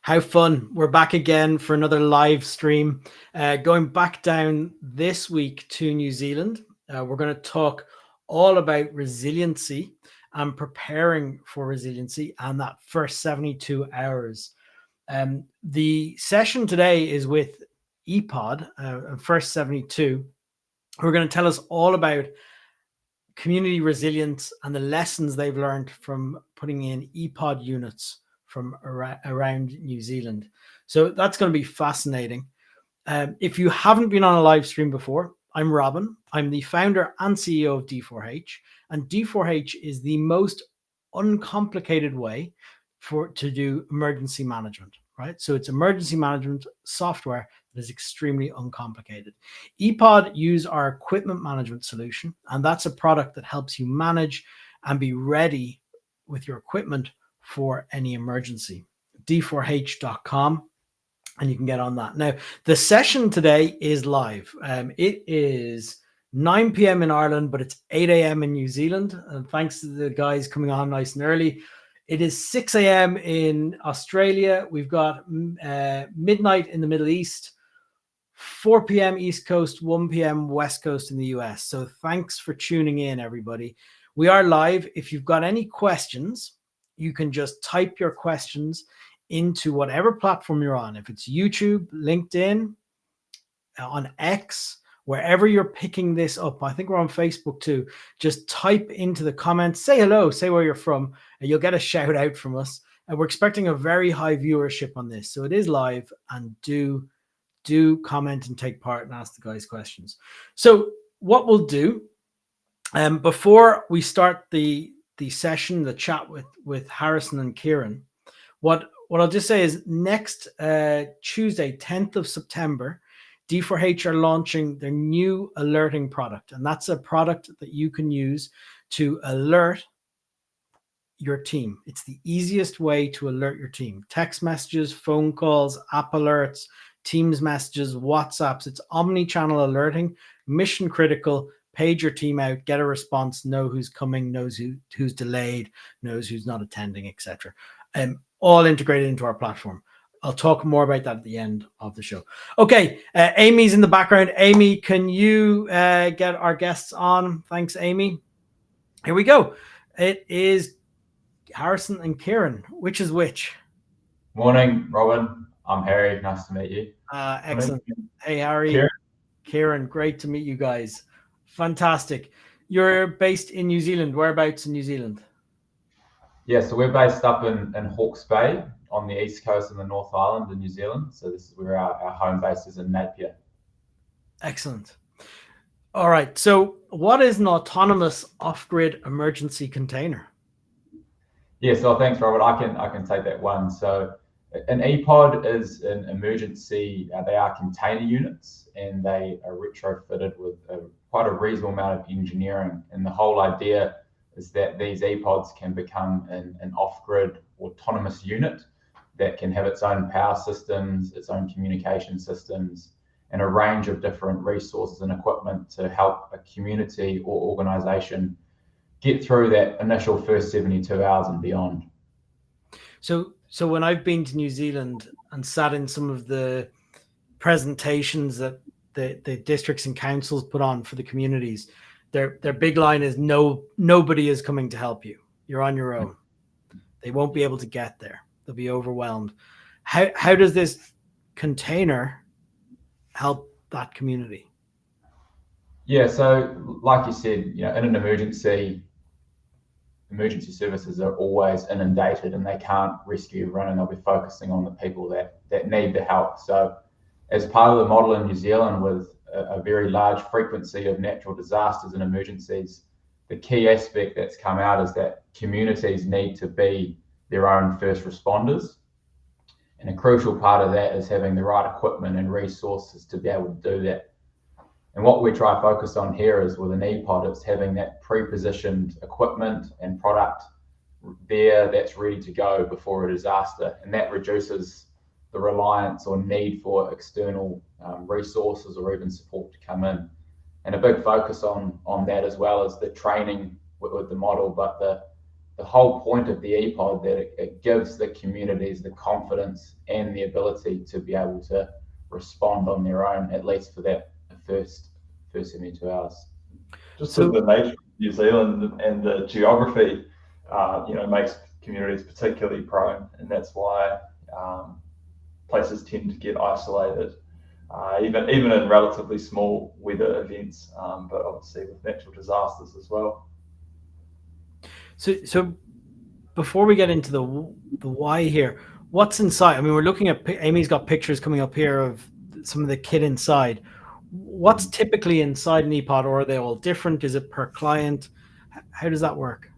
How fun. We're back again for another live stream. Going back down this week to New Zealand. We're going to talk all about resiliency and preparing for resiliency and that first 72 hours. The session today is with EPOD, first 72. Who are going to tell us all about community resilience and the lessons they've learned from putting in EPOD units from around New Zealand. So that's going to be fascinating. If you haven't been on a live stream before, I'm Robin. I'm the founder and CEO of D4H, and D4H is the most uncomplicated way to do emergency management, right? So it's emergency management software that is extremely uncomplicated. EPOD use our equipment management solution, and that's a product that helps you manage and be ready with your equipment for any emergency. D4H.com, and you can get on that. Now, the session today is live. It is 9 p.m. in Ireland, but it's 8 a.m. in New Zealand. And thanks to the guys coming on nice and early. It is 6 a.m. in Australia. We've got midnight in the Middle East, 4 p.m. East Coast, 1 p.m. West Coast in the US. So thanks for tuning in, everybody. We are live. If you've got any questions, you can just type your questions into whatever platform you're on. If it's YouTube, LinkedIn, on X, wherever you're picking this up. I think we're on Facebook too. Just type into the comments, say hello, say where you're from, and you'll get a shout out from us. And we're expecting a very high viewership on this. So it is live, and do comment and take part and ask the guys questions. So what we'll do, before we start the session, the chat with Harrison and Kieran, what I'll just say is next Tuesday, 10th of September, D4H are launching their new alerting product. And that's a product that you can use to alert your team. It's the easiest way to alert your team. Text messages, phone calls, app alerts, Teams messages, WhatsApps. It's omni-channel alerting, mission critical. Page your team out, get a response, know who's coming, knows who's delayed, knows who's not attending, etc. All integrated into our platform. I'll talk more about that at the end of the show. Okay, Amy's in the background. Amy, can you get our guests on? Thanks, Amy. Here we go. It is Harrison and Kieran. Which is which? Morning, Robin. I'm Harry. Nice to meet you. Excellent. Hey, Harry. Kieran, great to meet you guys. Fantastic. You're based in New Zealand. Whereabouts in New Zealand? Yeah, so we're based up in Hawke's Bay on the east coast of the North Island in New Zealand. So this is where our home base is in Napier. Excellent. All right. So what is an autonomous off-grid emergency container? Yeah, so thanks, Robert. I can take that one. So an EPOD is an emergency. They are container units, and they are retrofitted with quite a reasonable amount of engineering. And the whole idea is that these EPODs can become an off-grid autonomous unit that can have its own power systems, its own communication systems, and a range of different resources and equipment to help a community or organization get through that initial first 72 hours and beyond. So when I've been to New Zealand and sat in some of the presentations that the districts and councils put on for the communities, their big line is nobody is coming to help you. You're on your own. They won't be able to get there. They'll be overwhelmed. How does this container help that community? Yeah, so like you said, in an emergency services are always inundated and they can't rescue everyone, and they'll be focusing on the people that need the help. So as part of the model in New Zealand, with a very large frequency of natural disasters and emergencies, the key aspect that's come out is that communities need to be their own first responders. And a crucial part of that is having the right equipment and resources to be able to do that. And what we try to focus on here is with an EPOD, it's having that pre-positioned equipment and product there that's ready to go before a disaster. And that reduces the reliance or need for external resources or even support to come in. And a big focus on that, as well as the training with the model, but the whole point of the EPOD that it gives the communities the confidence and the ability to be able to respond on their own, at least for that first 72 hours. Just with the nature of New Zealand and the geography, makes communities particularly prone, and that's why places tend to get isolated, even in relatively small weather events, but obviously with natural disasters as well. So before we get into the why here, what's inside? I mean, we're looking at, Amy's got pictures coming up here of some of the kit inside. What's typically inside an EPOD, or are they all different? Is it per client? How does that work?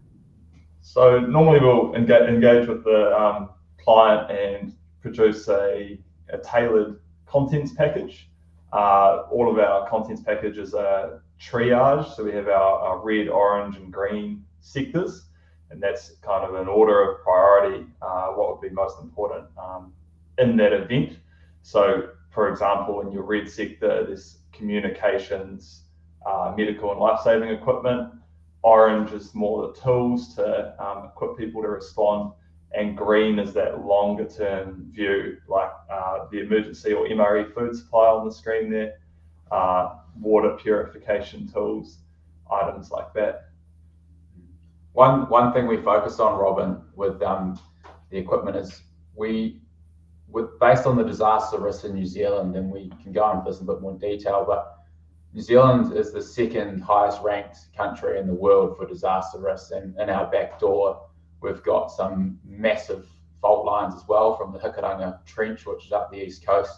So normally we'll engage with the client and produce a tailored contents package. All of our contents packages are triage, so we have our red, orange, and green sectors, and that's kind of an order of priority, what would be most important in that event. So, for example, in your red sector, there's communications, medical and life-saving equipment. Orange is more the tools to equip people to respond, and green is that longer-term view, like the emergency or MRE food supply on the screen there, water purification tools, items like that. One thing we focus on, Robin, with the equipment is based on the disaster risk in New Zealand, and we can go into this in a bit more detail, but New Zealand is the second highest ranked country in the world for disaster risk, and in our back door we've got some massive fault lines as well, from the Hikaranga Trench, which is up the east coast,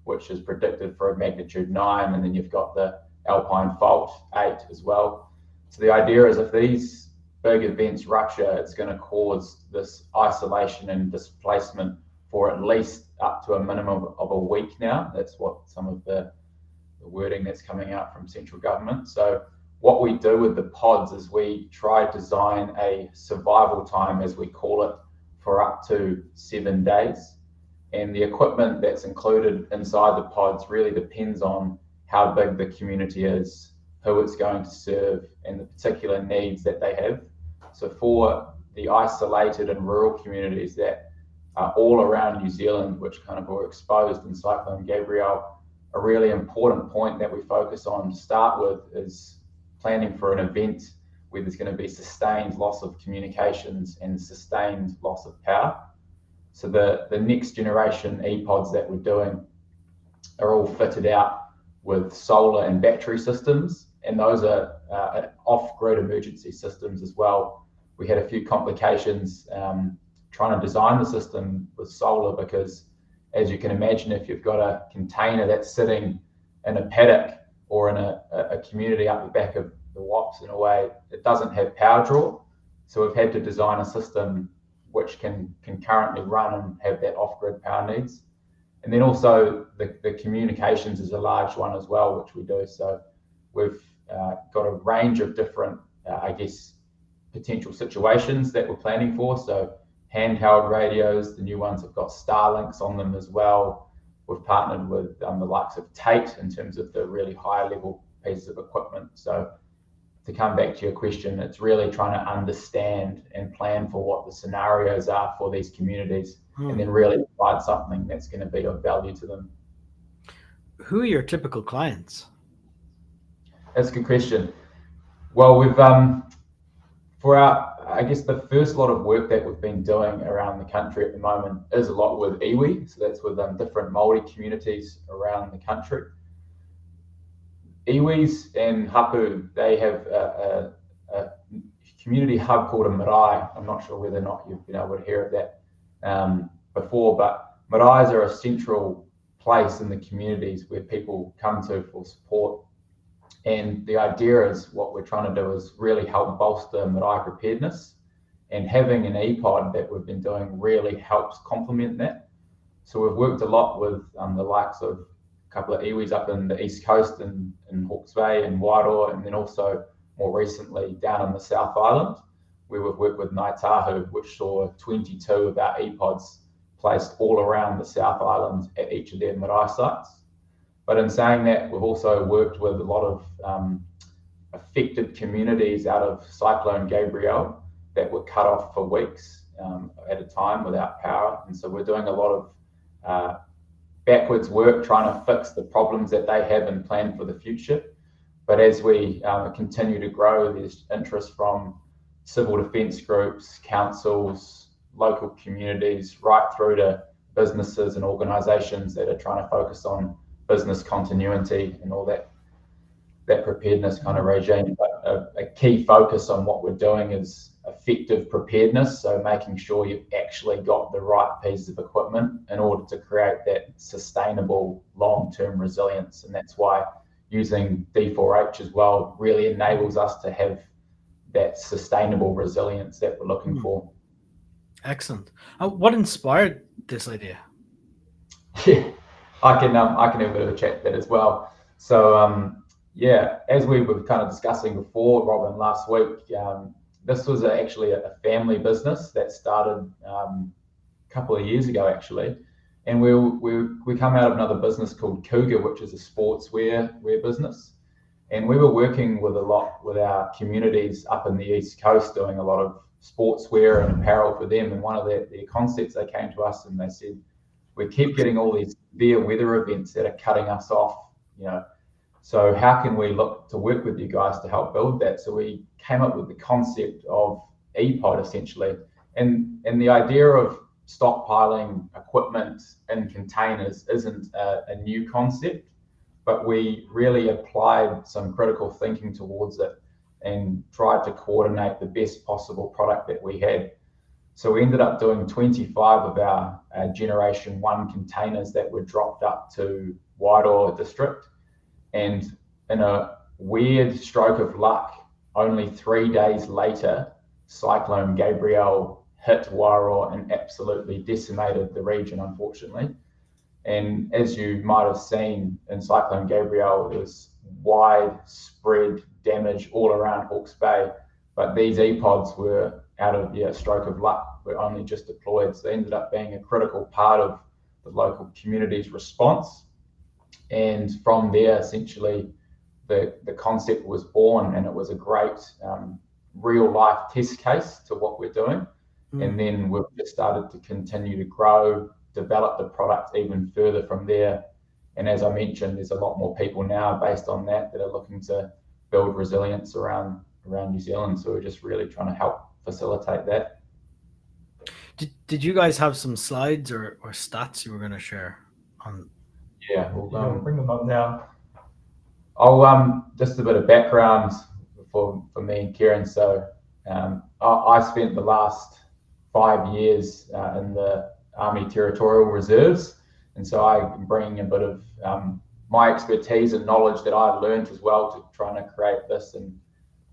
which is predicted for a magnitude 9, and then you've got the Alpine Fault 8 as well. So the idea is if these big events rupture, it's going to cause this isolation and displacement for at least up to a minimum of a week now. That's what some of the wording that's coming out from central government. So what we do with the pods is we try to design a survival time, as we call it, for up to 7 days. And the equipment that's included inside the pods really depends on how big the community is, who it's going to serve, and the particular needs that they have. So for the isolated and rural communities that are all around New Zealand, which kind of were exposed in Cyclone Gabrielle, a really important point that we focus on to start with is planning for an event where there's going to be sustained loss of communications and sustained loss of power. So the next generation EPODs that we're doing are all fitted out with solar and battery systems, and those are off-grid emergency systems as well. We had a few complications trying to design the system with solar, because as you can imagine, if you've got a container that's sitting in a paddock or in a community up the back of the WOPs, in a way, it doesn't have power draw. So we've had to design a system which can concurrently run and have that off-grid power needs. And then also the communications is a large one as well, which we do. So we've got a range of different, potential situations that we're planning for. So handheld radios, the new ones have got Starlinks on them as well. We've partnered with the likes of Tate in terms of the really high level pieces of equipment. So to come back to your question, it's really trying to understand and plan for what the scenarios are for these communities, and then really provide something that's going to be of value to them. Who are your typical clients? That's a good question. Well, we've for the first lot of work that we've been doing around the country at the moment is a lot with iwi. So that's with different Māori communities around the country. Iwis and hapu, they have a community hub called a marae. I'm not sure whether or not you've been able to hear of that before, but maraes are a central place in the communities where people come to for support. And the idea is, what we're trying to do is really help bolster marae preparedness, and having an EPOD that we've been doing really helps complement that. So we've worked a lot with the likes of a couple of iwis up in the east coast in Hawke's Bay and Wairoa, and then also more recently down in the South Island, where we've worked with Ngāi Tahu, which saw 22 of our EPODs placed all around the South Island at each of their marae sites. But in saying that, we've also worked with a lot of affected communities out of Cyclone Gabrielle, that were cut off for weeks at a time without power. And so we're doing a lot of backwards work trying to fix the problems that they have and plan for the future. But as we continue to grow, there's interest from civil defence groups, councils, local communities, right through to businesses and organisations that are trying to focus on business continuity and all that preparedness kind of regime. But a key focus on what we're doing is effective preparedness, so making sure you've actually got the right pieces of equipment in order to create that sustainable long-term resilience. And that's why using D4H as well really enables us to have that sustainable resilience that we're looking for. Excellent. What inspired this idea? Yeah, I can have a bit of a chat that as well. So yeah, as we were kind of discussing before, Robin, last week, this was actually a family business that started a couple of years ago, actually. And we come out of another business called Kruger, which is a sportswear business. And we were working with our communities up in the East Coast, doing a lot of sportswear and apparel for them. And one of their concepts, they came to us and they said, we keep getting all these severe weather events that are cutting us off, so how can we look to work with you guys to help build that? So we came up with the concept of EPOD essentially. And the idea of stockpiling equipment in containers isn't a new concept, but we really applied some critical thinking towards it and tried to coordinate the best possible product that we had. So we ended up doing 25 of our Generation 1 containers that were dropped up to Wairoa district. And in a weird stroke of luck, only 3 days later, Cyclone Gabrielle hit Wairoa and absolutely decimated the region, unfortunately. And as you might have seen in Cyclone Gabrielle, there was widespread damage all around Hawke's Bay. But these EPODs were out of stroke of luck, were only just deployed. So they ended up being a critical part of the local community's response. And from there, essentially, the concept was born, and it was a great real life test case to what we're doing. And then we've just started to continue to grow, develop the product even further from there. And as I mentioned, there's a lot more people now based on that are looking to build resilience around New Zealand. So we're just really trying to help facilitate that. Did you guys have some slides or stats you were going to share on? Yeah, we'll bring them up now. I'll just a bit of background for me and Kieran. So I spent the last 5 years in the Army Territorial Reserves, and so I'm bringing a bit of my expertise and knowledge that I've learned as well to trying to create this. And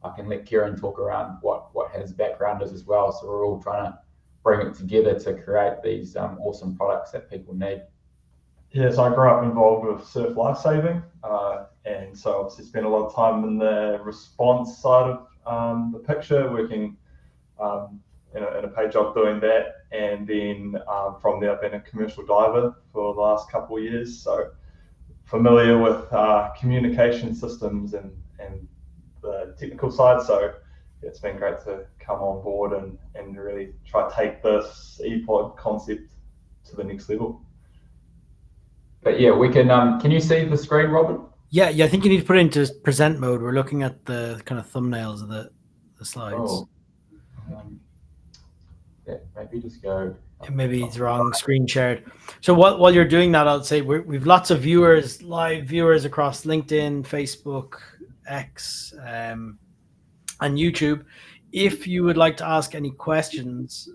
I can let Kieran talk around what his background is as well. So we're all trying to bring it together to create these awesome products that people need. Yes, I grew up involved with surf lifesaving, and so obviously spent a lot of time in the response side of the picture, working in a paid job doing that, and then from there I've been a commercial diver for the last couple of years, so familiar with communication systems and the technical side. So it's been great to come on board and really try to take this EPOD concept to the next level. But yeah, we can you see the screen, Robin? Yeah, I think you need to put it into present mode. We're looking at the kind of thumbnails of the slides. Oh. Yeah, maybe just go. Maybe it's wrong screen shared. So while you're doing that, I'll say we've lots of viewers, live viewers across LinkedIn, Facebook, X, and YouTube. If you would like to ask any questions,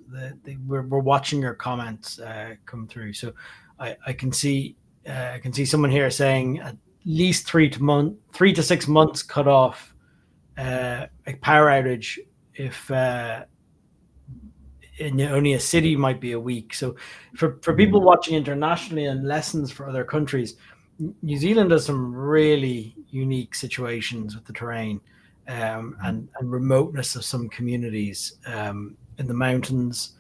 we're watching your comments come through. So I can see someone here saying at least 3 to 6 months cut off a power outage if in only a city might be a week. So for people watching internationally and lessons for other countries, New Zealand has some really unique situations with the terrain and remoteness of some communities in the mountains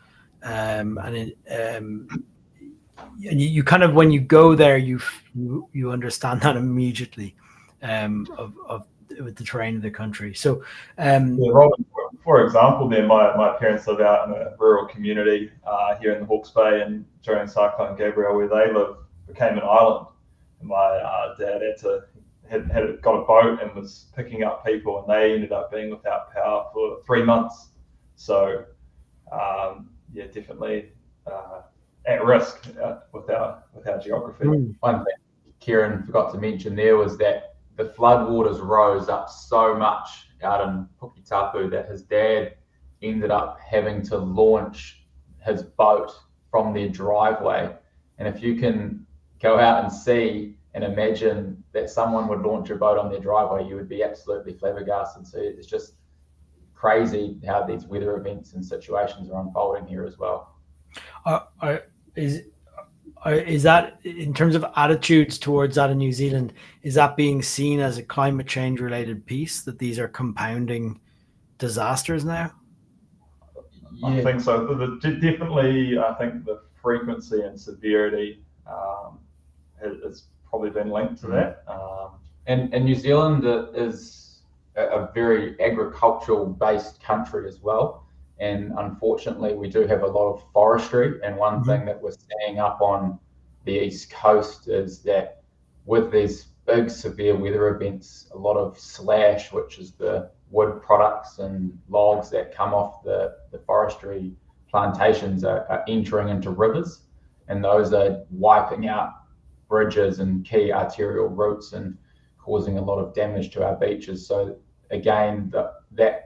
and you kind of, when you go there, you understand that immediately with the terrain of the country. So Robin, for example, then my parents live out in a rural community here in the Hawke's Bay, and during Cyclone Gabrielle, where they live, became an island. And my dad had got a boat and was picking up people, and they ended up being without power for 3 months. So definitely at risk with our geography. One thing Kieran forgot to mention there was that the floodwaters rose up so much out in Puketapu that his dad ended up having to launch his boat from their driveway. And if you can go out and see and imagine that someone would launch a boat on their driveway, you would be absolutely flabbergasted. So it's just crazy how these weather events and situations are unfolding here as well. Is that, in terms of attitudes towards that in New Zealand, is that being seen as a climate change related piece, that these are compounding disasters now? Yeah. I think so. Definitely, I think the frequency and severity has probably been linked to that. And New Zealand is a very agricultural based country as well. And unfortunately, we do have a lot of forestry. And one thing that we're seeing up on the East Coast is that with these big severe weather events, a lot of slash, which is the wood products and logs that come off the forestry plantations, are entering into rivers. And those are wiping out bridges and key arterial routes and causing a lot of damage to our beaches. So again, that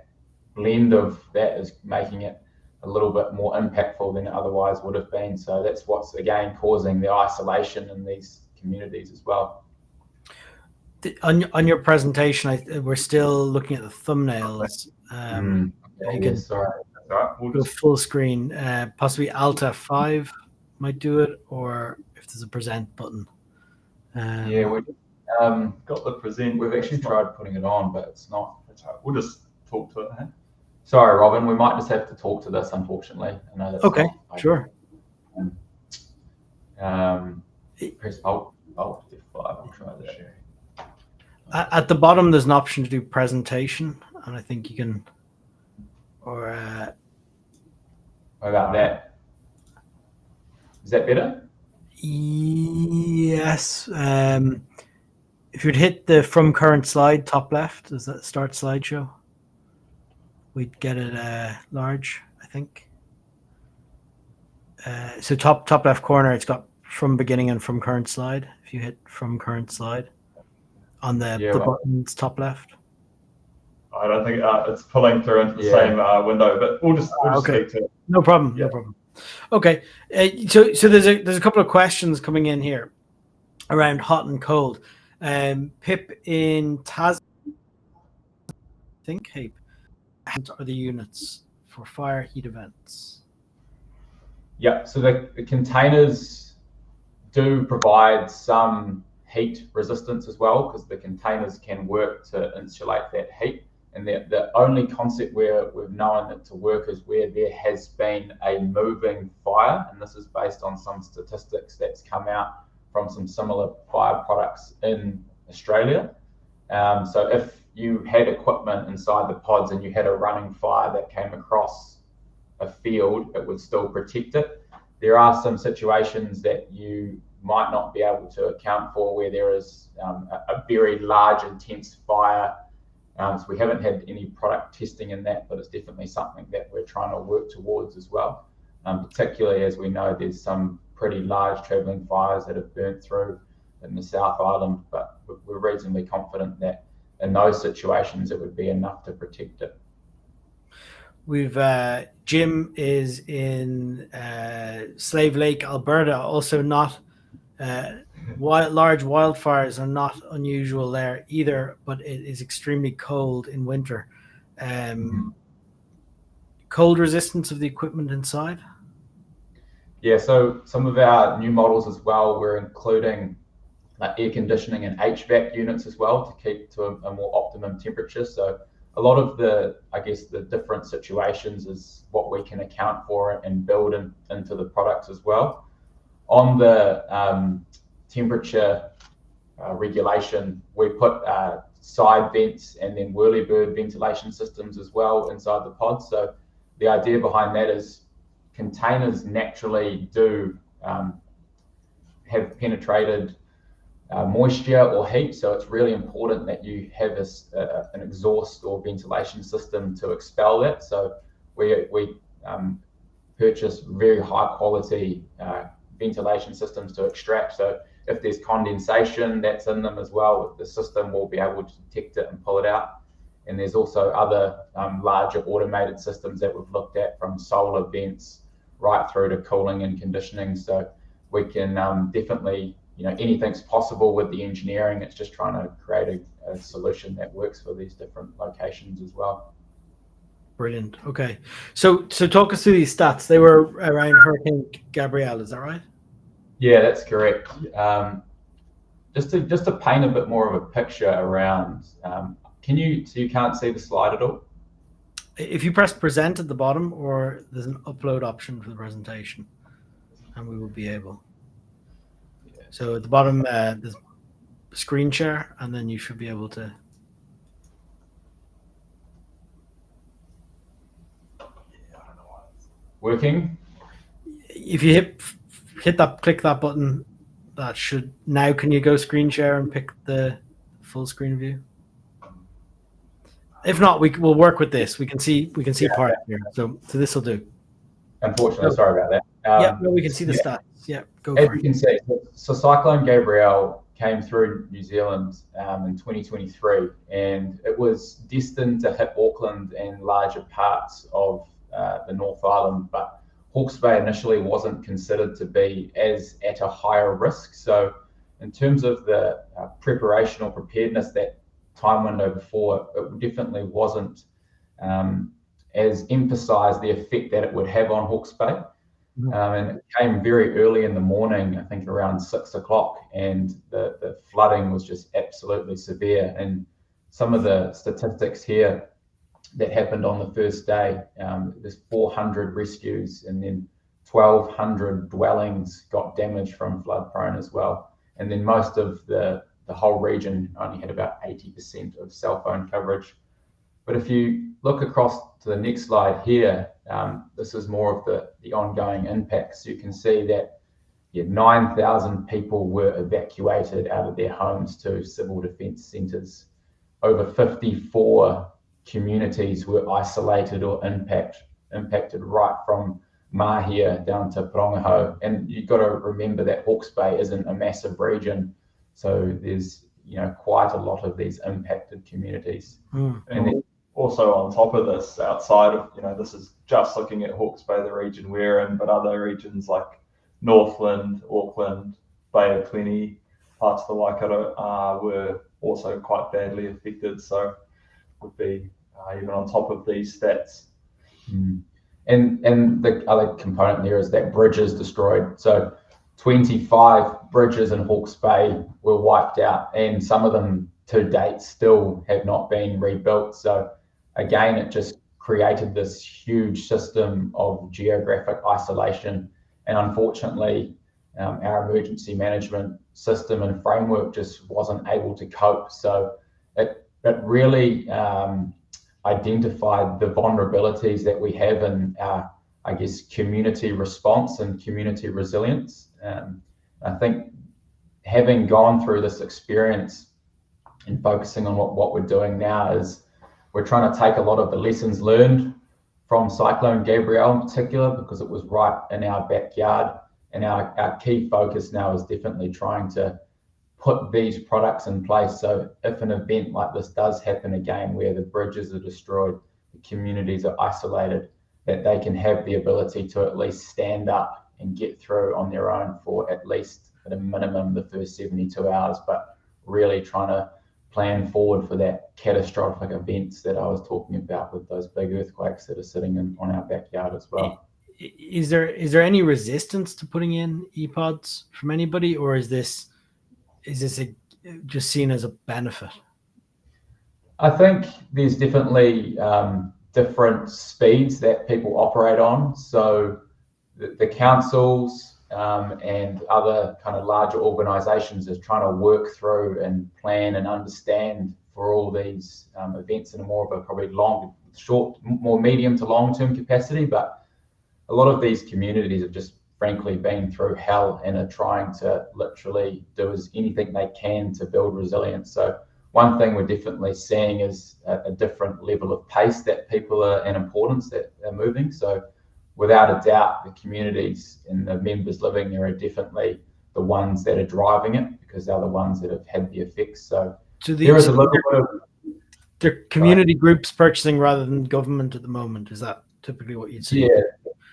blend of that is making it a little bit more impactful than it otherwise would have been. So that's what's again causing the isolation in these communities as well. On your presentation, we're still looking at the thumbnails. You can go full screen, possibly Alt F5 might do it, or if there's a present button. We've got the present. We've actually tried putting it on, but it's not. We'll just talk to it. Huh? Sorry, Robin, we might just have to talk to this, unfortunately. I know that's okay, sure. Press Alt F5. I'll try that. At the bottom, there's an option to do presentation, and I think you can, or what about that? Is that better? Yes. If you'd hit the from current slide, top left, does that start slideshow? We'd get it large, I think. So top left corner, it's got from beginning and from current slide. If you hit from current slide on the buttons top left. I don't think it's pulling through into the same window, but we'll just okay. speak to it. No problem. No problem. Okay. So there's a couple of questions coming in here around hot and cold. Pip in Tasman, I think, hey, are the units for fire heat events? Yeah, so the containers do provide some heat resistance as well, because the containers can work to insulate that heat. And the only concept where we've known it to work is where there has been a moving fire, and this is based on some statistics that's come out from some similar fire products in Australia. So if you had equipment inside the pods and you had a running fire that came across a field, it would still protect it. There are some situations that you might not be able to account for where there is a very large, intense fire. So we haven't had any product testing in that, but it's definitely something that we're trying to work towards as well. Particularly as we know there's some pretty large travelling fires that have burnt through in the South Island, but we're reasonably confident that in those situations it would be enough to protect it. We've Jim is in Slave Lake, Alberta. Also not large wildfires are not unusual there either, but it is extremely cold in winter. Cold resistance of the equipment inside? Yeah, so some of our new models as well, we're including air conditioning and HVAC units as well to keep to a more optimum temperature. So a lot of the different situations is what we can account for and build into the products as well. On the temperature regulation, we put side vents and then whirlybird ventilation systems as well inside the pod. So the idea behind that is containers naturally do have penetrated moisture or heat, so it's really important that you have an exhaust or ventilation system to expel that. So we purchase very high quality ventilation systems to extract. So if there's condensation that's in them as well, the system will be able to detect it and pull it out. And there's also other larger automated systems that we've looked at, from solar vents right through to cooling and conditioning. So we can definitely, anything's possible with the engineering. It's just trying to create a solution that works for these different locations as well. Brilliant. Okay. So talk us through these stats. They were around Hurricane Gabrielle, is that right? Yeah, that's correct. Just to paint a bit more of a picture around, so you can't see the slide at all? If you press present at the bottom, or there's an upload option for the presentation, and we will be able. So at the bottom, there's screen share, and then you should be able to. Working? If you hit that, click that button, that should, now can you go screen share and pick the full screen view? If not, we'll work with this. We can see part here. So this will do. Unfortunately, sorry about that. Yeah, no, we can see the stats. Yeah, go as for you it. can see, so Cyclone Gabrielle came through New Zealand in 2023, and it was destined to hit Auckland and larger parts of the North Island, but Hawke's Bay initially wasn't considered to be at a higher risk. So in terms of the preparation or preparedness, that time window before, it definitely wasn't as emphasized the effect that it would have on Hawke's Bay. And it came very early in the morning, I think around 6 o'clock, and the flooding was just absolutely severe. And some of the statistics here that happened on the first day, there's 400 rescues, and then 1,200 dwellings got damaged from flood prone as well. And then most of the whole region only had about 80% of cell phone coverage. But if you look across to the next slide here, this is more of the ongoing impacts. You can see that 9,000 people were evacuated out of their homes to civil defence centres. Over 54 communities were isolated or impacted right from Mahia down to Parongaho. And you've got to remember that Hawke's Bay isn't a massive region, so there's quite a lot of these impacted communities. And then also on top of this, outside of this is just looking at Hawke's Bay, the region we're in, but other regions like Northland, Auckland, Bay of Plenty, parts of the Waikato were also quite badly affected. So would be even on top of these stats. And the other component there is that bridges destroyed. So 25 bridges in Hawke's Bay were wiped out, and some of them to date still have not been rebuilt. So again, it just created this huge system of geographic isolation. And unfortunately, our emergency management system and framework just wasn't able to cope. So it really identified the vulnerabilities that we have in our, community response and community resilience. I think having gone through this experience and focusing on what we're doing now is we're trying to take a lot of the lessons learned from Cyclone Gabrielle in particular, because it was right in our backyard. And our key focus now is definitely trying to put these products in place. So if an event like this does happen again, where the bridges are destroyed, the communities are isolated, that they can have the ability to at least stand up and get through on their own for at least at a minimum the first 72 hours, but really trying to plan forward for that catastrophic events that I was talking about with those big earthquakes that are sitting on our backyard as well. Is there any resistance to putting in EPODs from anybody, or is this just seen as a benefit? I think there's definitely different speeds that people operate on. So the councils and other kind of larger organisations is trying to work through and plan and understand for all these events in a more of a probably more medium to long-term capacity. But a lot of these communities have just frankly been through hell and are trying to literally do anything they can to build resilience. So one thing we're definitely seeing is a different level of pace that people are and importance that are moving. So without a doubt, the communities and the members living there are definitely the ones that are driving it, because they're the ones that have had the effects. So there is a little bit of... They're community groups purchasing rather than government at the moment. Is that typically what you'd see? Yeah,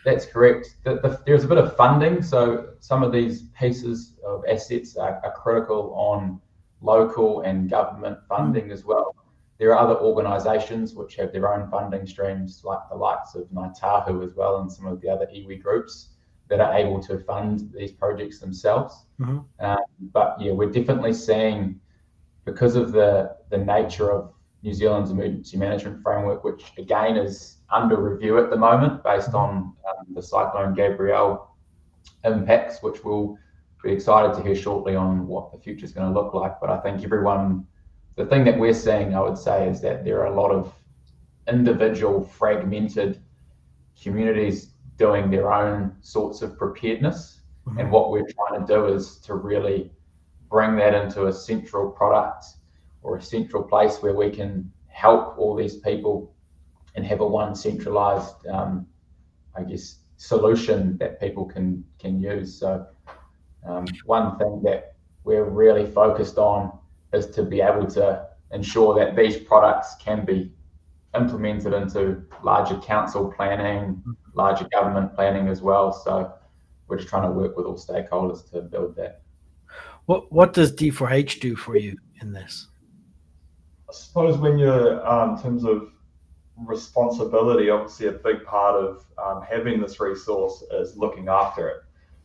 that's correct. There's a bit of funding. So some of these pieces of assets are critical on local and government funding as well. There are other organisations which have their own funding streams, like the likes of Ngāi Tahu as well, and some of the other iwi groups that are able to fund these projects themselves. But yeah, we're definitely seeing, because of the nature of New Zealand's emergency management framework, which again is under review at the moment based on the Cyclone Gabrielle impacts, which we'll be excited to hear shortly on what the future is going to look like. But I think the thing that we're seeing, I would say, is that there are a lot of individual fragmented communities doing their own sorts of preparedness. And what we're trying to do is to really bring that into a central product or a central place where we can help all these people and have a one centralized, solution that people can use. So one thing that we're really focused on is to be able to ensure that these products can be implemented into larger council planning, larger government planning as well. So we're just trying to work with all stakeholders to build that. What does D4H do for you in this? I suppose when you're in terms of responsibility, obviously a big part of having this resource is looking after it.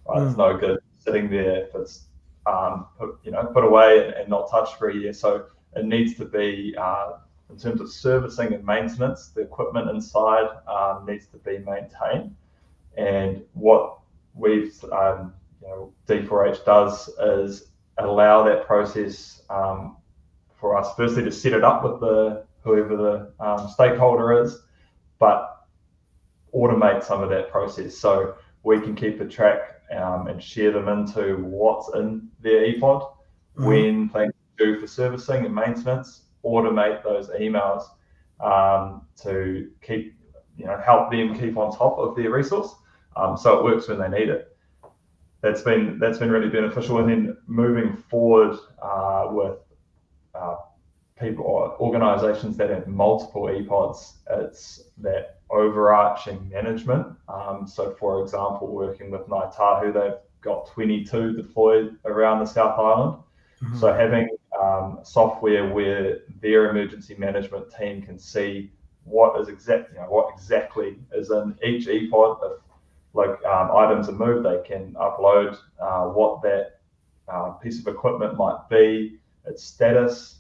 Right? It's no good sitting there if it's put away and not touched for a year. So it needs to be, in terms of servicing and maintenance, the equipment inside needs to be maintained. And what we've D4H does is allow that process for us, firstly, to set it up with whoever the stakeholder is, but automate some of that process so we can keep a track and share them into what's in their EPOD, when things are due for servicing and maintenance, automate those emails to keep, help them keep on top of their resource, so it works when they need it. That's been really beneficial. And then moving forward with people or organisations that have multiple EPODs, it's that overarching management. So, for example, working with Ngāi Tahu, they've got 22 deployed around the South Island. So having software where their emergency management team can see what exactly is in each EPOD. If items are moved, they can upload what that piece of equipment might be, its status,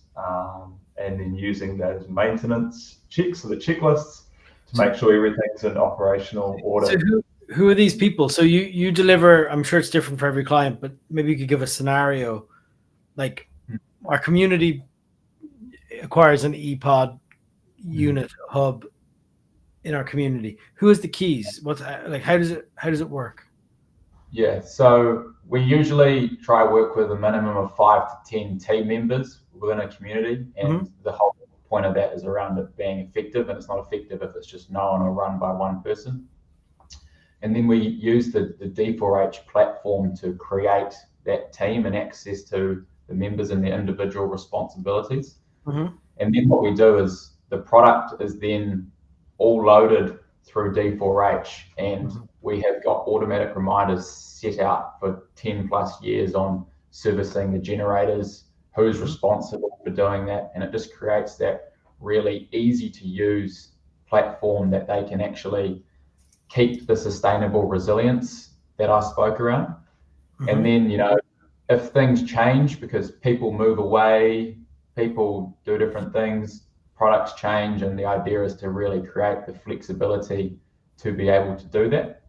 and then using those maintenance checks or the checklists to make sure everything's in operational order. So who are these people? So you deliver, I'm sure it's different for every client, but maybe you could give a scenario. Like our community acquires an EPOD unit hub in our community. Who has the keys? How does it work? Yeah, so we usually try to work with a minimum of 5 to 10 team members within a community, and the whole point of that is around it being effective, and it's not effective if it's just known or run by one person. And then we use the D4H platform to create that team and access to the members and their individual responsibilities. And then what we do is the product is then all loaded through D4H, and we have got automatic reminders set out for 10 plus years on servicing the generators, who's responsible for doing that, and it just creates that really easy to use platform that they can actually keep the sustainable resilience that I spoke around. And then, if things change because people move away, people do different things, products change, and the idea is to really create the flexibility to be able to do that.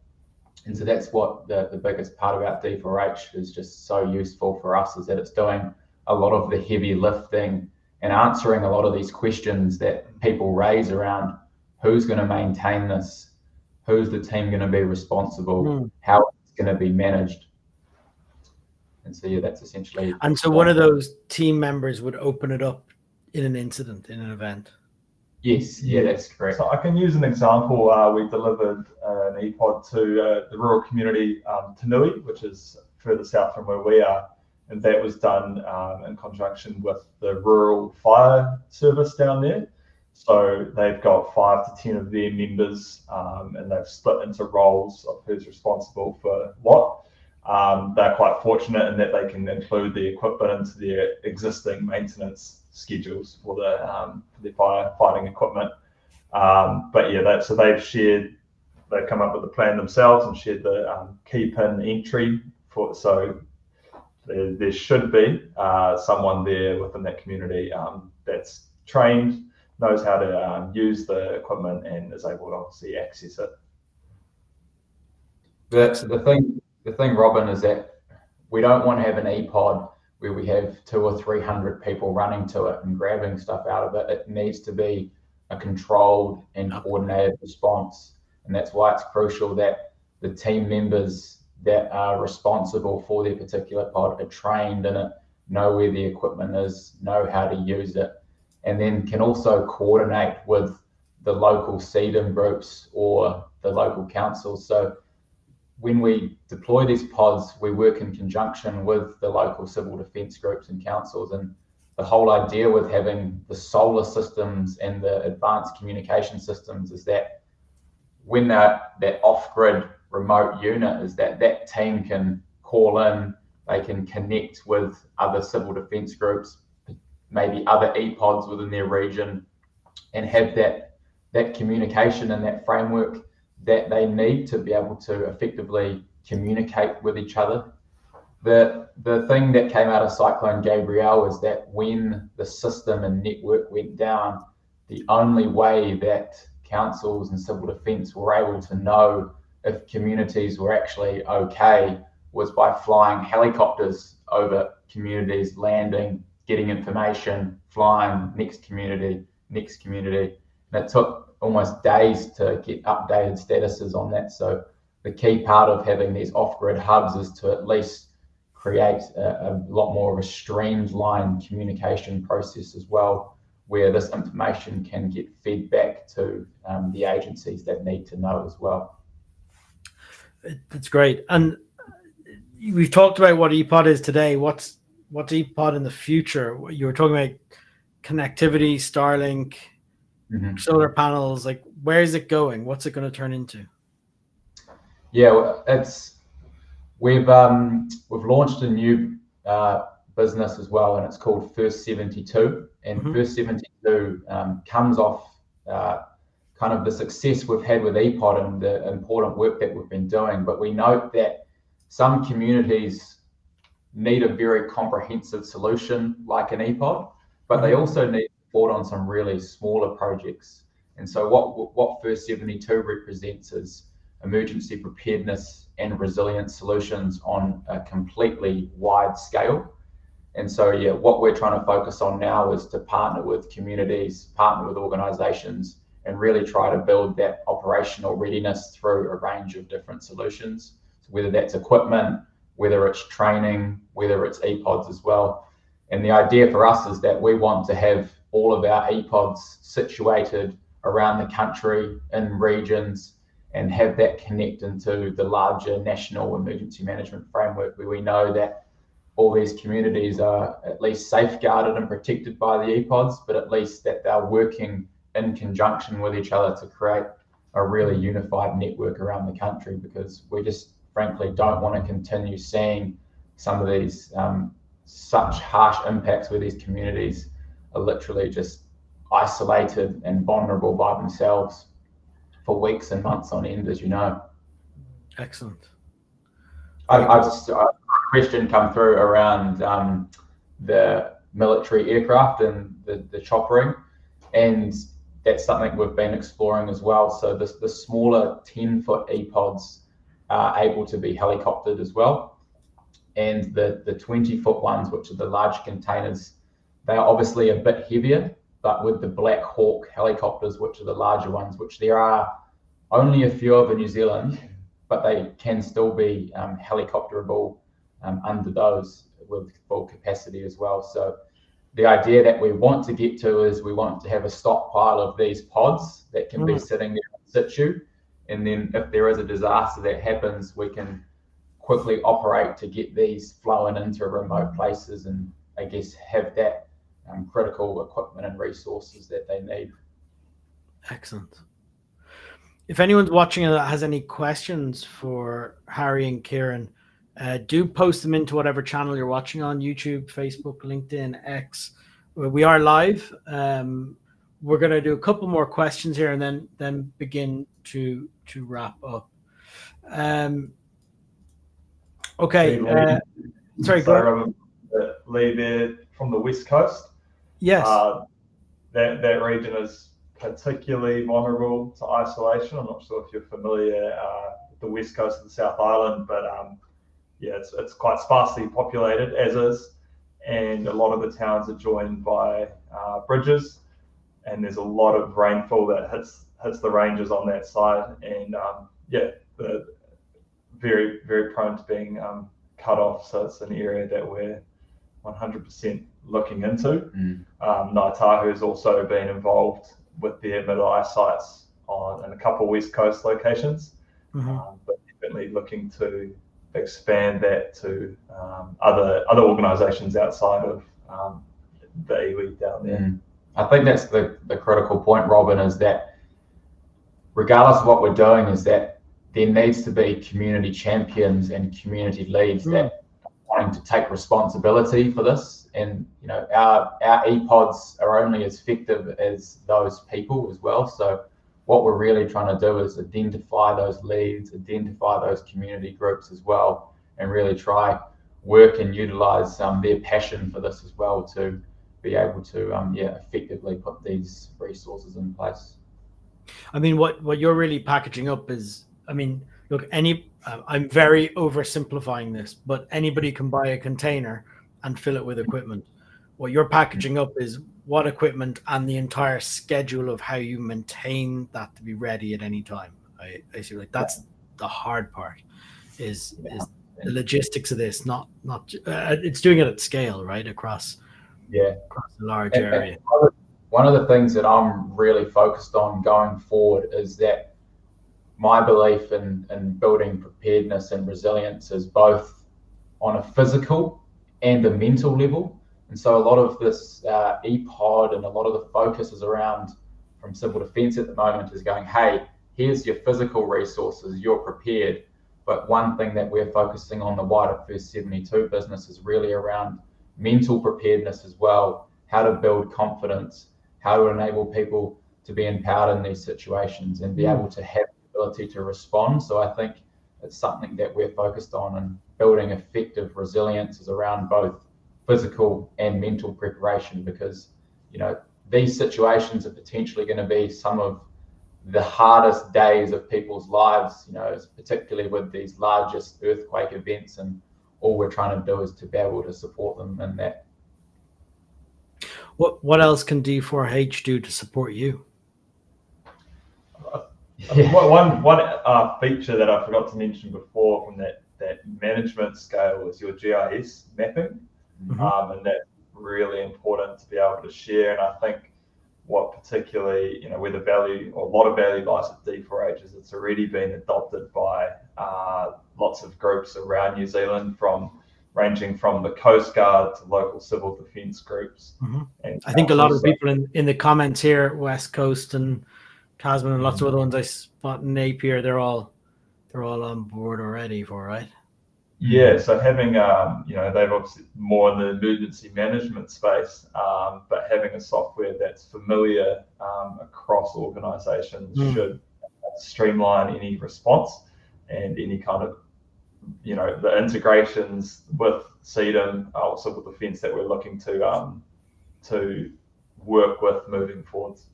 And so that's what the biggest part about D4H is just so useful for us, is that it's doing a lot of the heavy lifting and answering a lot of these questions that people raise around who's going to maintain this, who's the team going to be responsible, how it's going to be managed. And so, yeah, that's essentially. And so one of those team members would open it up in an incident, in an event. Yes, yeah, that's correct. So I can use an example. We delivered an EPOD to the rural community, Tanui, which is further south from where we are. And that was done in conjunction with the rural fire service down there. So they've got 5 to 10 of their members, and they've split into roles of who's responsible for what. They're quite fortunate in that they can include the equipment into their existing maintenance schedules for the firefighting equipment. But yeah, so they've come up with a plan themselves and shared the key pin entry for. So there should be someone there within that community that's trained, knows how to use the equipment, and is able to obviously access it. The thing, Robin, is that we don't want to have an EPOD where we have 200 or 300 people running to it and grabbing stuff out of it. It needs to be a controlled and coordinated response. And that's why it's crucial that the team members that are responsible for their particular pod are trained in it, know where the equipment is, know how to use it, and then can also coordinate with the local CDM groups or the local councils. So when we deploy these pods, we work in conjunction with the local civil defence groups and councils. And the whole idea with having the solar systems and the advanced communication systems is that when that off-grid remote unit is that team can call in, they can connect with other civil defence groups, maybe other EPODs within their region, and have that communication and that framework that they need to be able to effectively communicate with each other. The thing that came out of Cyclone Gabrielle is that when the system and network went down, the only way that councils and civil defence were able to know if communities were actually okay was by flying helicopters over communities, landing, getting information, flying next community. And it took almost days to get updated statuses on that. So the key part of having these off-grid hubs is to at least create a lot more of a streamlined communication process as well, where this information can get fed back to the agencies that need to know as well. That's great. And we've talked about what EPOD is today. What's EPOD in the future? You were talking about connectivity, Starlink, solar panels. Like, where is it going? What's it going to turn into? Yeah, we've launched a new business as well, and it's called First 72. And First 72 comes off kind of the success we've had with EPOD and the important work that we've been doing. But we note that some communities need a very comprehensive solution like an EPOD, but they also need support on some really smaller projects. And so what First 72 represents is emergency preparedness and resilience solutions on a completely wide scale. And so, yeah, what we're trying to focus on now is to partner with communities, partner with organizations, and really try to build that operational readiness through a range of different solutions. So whether that's equipment, whether it's training, whether it's EPODs as well. And the idea for us is that we want to have all of our EPODs situated around the country in regions and have that connect into the larger national emergency management framework, where we know that all these communities are at least safeguarded and protected by the EPODs, but at least that they're working in conjunction with each other to create a really unified network around the country, because we just frankly don't want to continue seeing some of these such harsh impacts where these communities are literally just isolated and vulnerable by themselves for weeks and months on end, as you know. Excellent. I've a question come through around the military aircraft and the choppering, and that's something we've been exploring as well. So the smaller 10-foot EPODs are able to be helicoptered as well, and the 20-foot ones, which are the large containers, They're obviously a bit heavier, but with the Black Hawk helicopters, which are the larger ones, which there are only a few of in New Zealand, but they can still be helicopterable under those with full capacity as well. So the idea that we want to get to is we want to have a stockpile of these pods that can be sitting there in situ. And then if there is a disaster that happens, we can quickly operate to get these flowing into remote places and I guess have that critical equipment and resources that they need. Excellent. If anyone's watching that has any questions for Harry and Kieran, do post them into whatever channel you're watching on: YouTube, Facebook, LinkedIn, X. We are live. We're going to do a couple more questions here and then begin to wrap up. Okay. Sorry, Lee, there from the West Coast. Yes. That region is particularly vulnerable to isolation. I'm not sure if you're familiar with the West Coast of the South Island, but it's quite sparsely populated, as is, and a lot of the towns are joined by bridges, and there's a lot of rainfall that hits the ranges on that side, and they're very, very prone to being cut off. So it's an area that we're 100% looking into. Ngāi Tahu has also been involved with their mid-eye sites in a couple of West Coast locations, but definitely looking to expand that to other organisations outside of the iwi down there. I think that's the critical point, Robin, is that regardless of what we're doing, is that there needs to be community champions and community leads that are wanting to take responsibility for this. And our EPODs are only as effective as those people as well. So what we're really trying to do is identify those leads, identify those community groups as well, and really try work and utilize their passion for this as well to be able to effectively put these resources in place. I mean, what you're really packaging up is, look, I'm very oversimplifying this, but anybody can buy a container and fill it with equipment. What you're packaging up is what equipment and the entire schedule of how you maintain that to be ready at any time. I see, like, that's the hard part is the logistics of this, not it's doing it at scale, right? Across a large area. One of the things that I'm really focused on going forward is that my belief in building preparedness and resilience is both on a physical and a mental level. And so a lot of this EPOD and a lot of the focus is around, from civil defence at the moment, is going, hey, here's your physical resources, you're prepared. But one thing that we're focusing on the wider First 72 business is really around mental preparedness as well, how to build confidence, how to enable people to be empowered in these situations and be able to have the ability to respond. So I think it's something that we're focused on, and building effective resilience is around both physical and mental preparation, because these situations are potentially going to be some of the hardest days of people's lives, particularly with these largest earthquake events, and all we're trying to do is to be able to support them in that. What else can D4H do to support you? One feature that I forgot to mention before from that management scale was your GIS mapping, and that's really important to be able to share. And I think what particularly, where the value, or a lot of value, lies at D4H is it's already been adopted by lots of groups around New Zealand, ranging from the Coast Guard to local civil defence groups. And I think a lot of people in the comments here, West Coast and Tasman and lots of other ones I spot in Napier, they're all on board already for, right? Yeah, so having, they've obviously more in the emergency management space, but having a software that's familiar across organisations should streamline any response and any kind of, the integrations with CDM or civil defence that we're looking to work with moving forwards.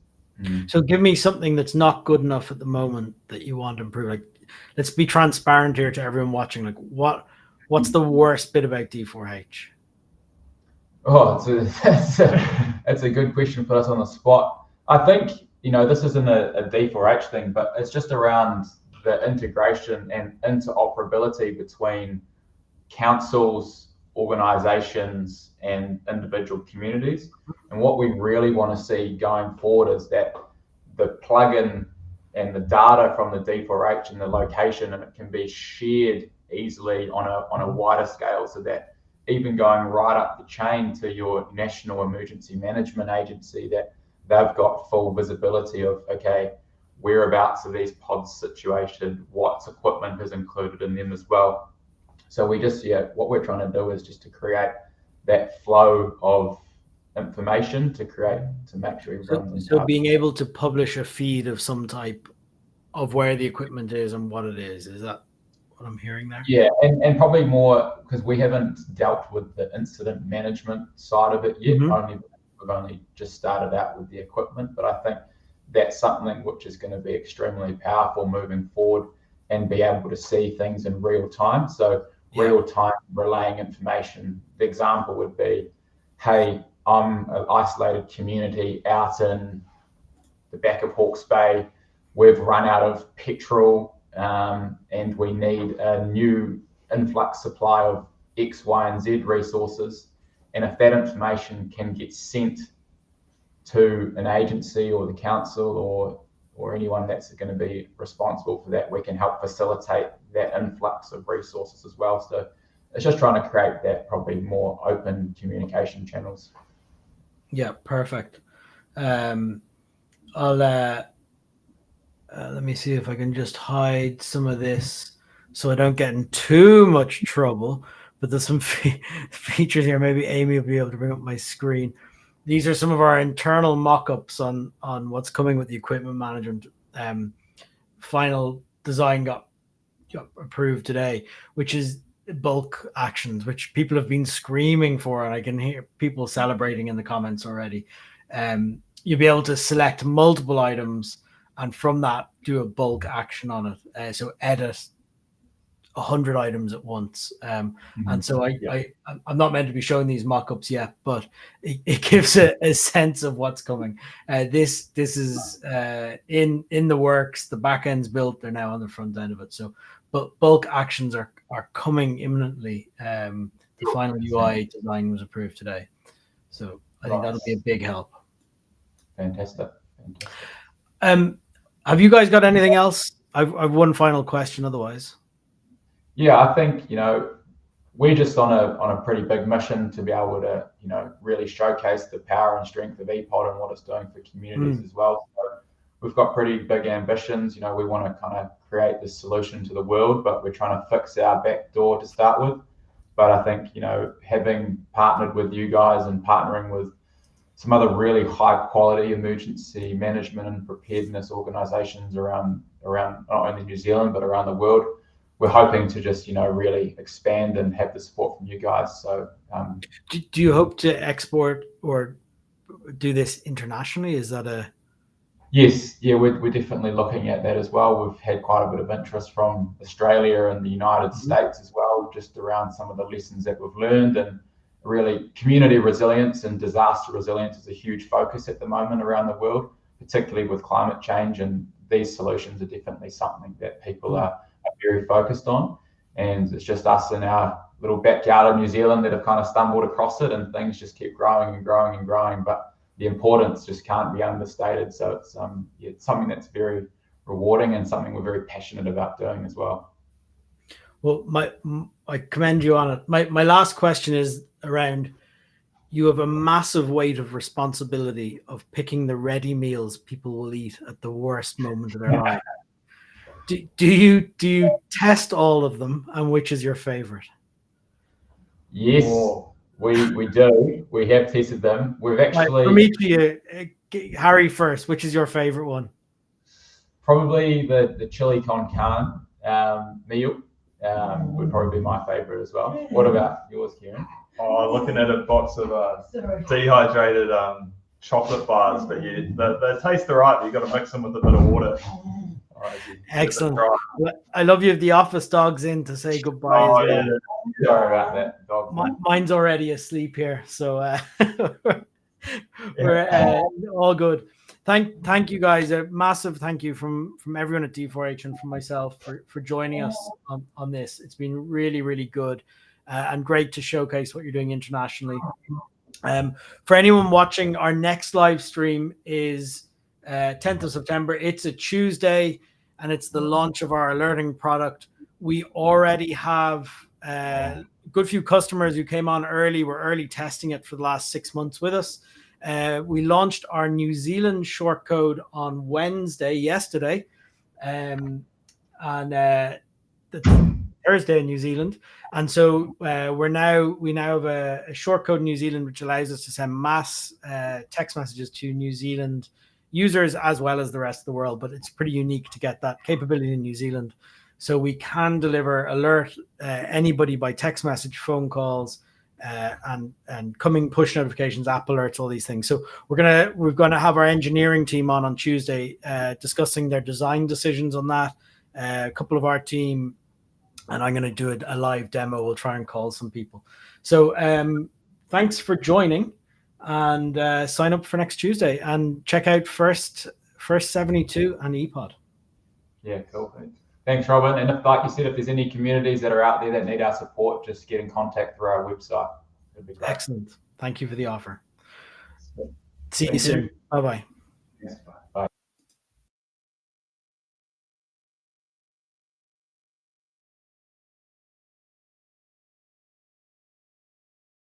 So give me something that's not good enough at the moment that you want to improve. Like, let's be transparent here to everyone watching. Like, what's the worst bit about D4H? Oh, it's a good question to put us on the spot. I think, this isn't a D4H thing, but it's just around the integration and interoperability between councils, organisations, and individual communities. And what we really want to see going forward is that the plugin and the data from the D4H and the location, and it can be shared easily on a wider scale, so that even going right up the chain to your national emergency management agency, that they've got full visibility of, okay, whereabouts are these pods situated, what equipment is included in them as well. So what we're trying to do is just to create that flow of information to make sure everyone's so being able to publish a feed of some type of where the equipment is and what it is that what I'm hearing there? Yeah, and probably more, because we haven't dealt with the incident management side of it yet. We've only just started out with the equipment, but I think that's something which is going to be extremely powerful moving forward, and be able to see things in real time. So real time relaying information. The example would be, hey, I'm an isolated community out in the back of Hawke's Bay. We've run out of petrol, and we need a new influx supply of X, Y, and Z resources. And if that information can get sent to an agency or the council or anyone that's going to be responsible for that, we can help facilitate that influx of resources as well. So it's just trying to create that probably more open communication channels. Yeah, perfect. I'll let me see if I can just hide some of this so I don't get in too much trouble. But there's some features here. Maybe Amy will be able to bring up my screen. These are some of our internal mock-ups on what's coming with the equipment management. Final design got approved today, which is bulk actions, which people have been screaming for, and I can hear people celebrating in the comments already. You'll be able to select multiple items, and from that do a bulk action on it. So edit 100 items at once. And so I'm not meant to be showing these mock-ups yet, but it gives a sense of what's coming. This is in the works. The back end's built. They're now on the front end of it. So, but bulk actions are coming imminently. The final UI design was approved today. So I think that'll be a big help. Fantastic. Have you guys got anything else? I've one final question otherwise. Yeah, I think, we're just on a pretty big mission to be able to, really showcase the power and strength of EPOD and what it's doing for communities as well. So we've got pretty big ambitions. We want to kind of create this solution to the world, but we're trying to fix our back door to start with. But I think, having partnered with you guys and partnering with some other really high quality emergency management and preparedness organizations around not only New Zealand, but around the world, we're hoping to just, really expand and have the support from you guys. So, do you hope to export or do this internationally? Is that a? Yes, yeah, we're definitely looking at that as well. We've had quite a bit of interest from Australia and the United States as well, just around some of the lessons that we've learned. And really, community resilience and disaster resilience is a huge focus at the moment around the world, particularly with climate change. And these solutions are definitely something that people are very focused on, and it's just us in our little backyard of New Zealand that have kind of stumbled across it, and things just keep growing and growing and growing, but the importance just can't be understated. So it's something that's very rewarding and something we're very passionate about doing as well. Well, I commend you on it. My last question is around, you have a massive weight of responsibility of picking the ready meals people will eat at the worst moment of their life. Do you test all of them, and which is your favorite? Yes, we do. We have tested them. We've actually. From each of you, Harry first. Which is your favorite one? Probably the chili con carne meal would probably be my favorite as well. What about yours, Kieran? Oh, looking at a box of dehydrated chocolate bars, but they taste all right. You've got to mix them with a bit of water. Excellent. I love you have the office dogs in to say goodbye. Oh, yeah. Sorry about that. Dog Mine's already asleep here, so we're all good. Thank you guys. A massive thank you from everyone at D4H and from myself for joining us on this. It's been really, really good and great to showcase what you're doing internationally. For anyone watching, our next live stream is 10th of September. It's a Tuesday, and it's the launch of our alerting product. We already have a good few customers who came on early. We're early testing it for the last 6 months with us. We launched our New Zealand short code on yesterday, and Thursday in New Zealand. And so we now have a short code in New Zealand, which allows us to send mass text messages to New Zealand users as well as the rest of the world. But it's pretty unique to get that capability in New Zealand. So we can deliver alert anybody by text message, phone calls, and coming push notifications, app alerts, all these things. So we're gonna have our engineering team on Tuesday discussing their design decisions on that. A couple of our team, and I'm going to do a live demo. We'll try and call some people. So thanks for joining, and sign up for next Tuesday and check out First 72 and EPOD. Yeah, cool. Thanks, Robin. And if, like you said, if there's any communities that are out there that need our support, just get in contact through our website. It'd be great. Excellent. Thank you for the offer. See you soon. Bye-bye.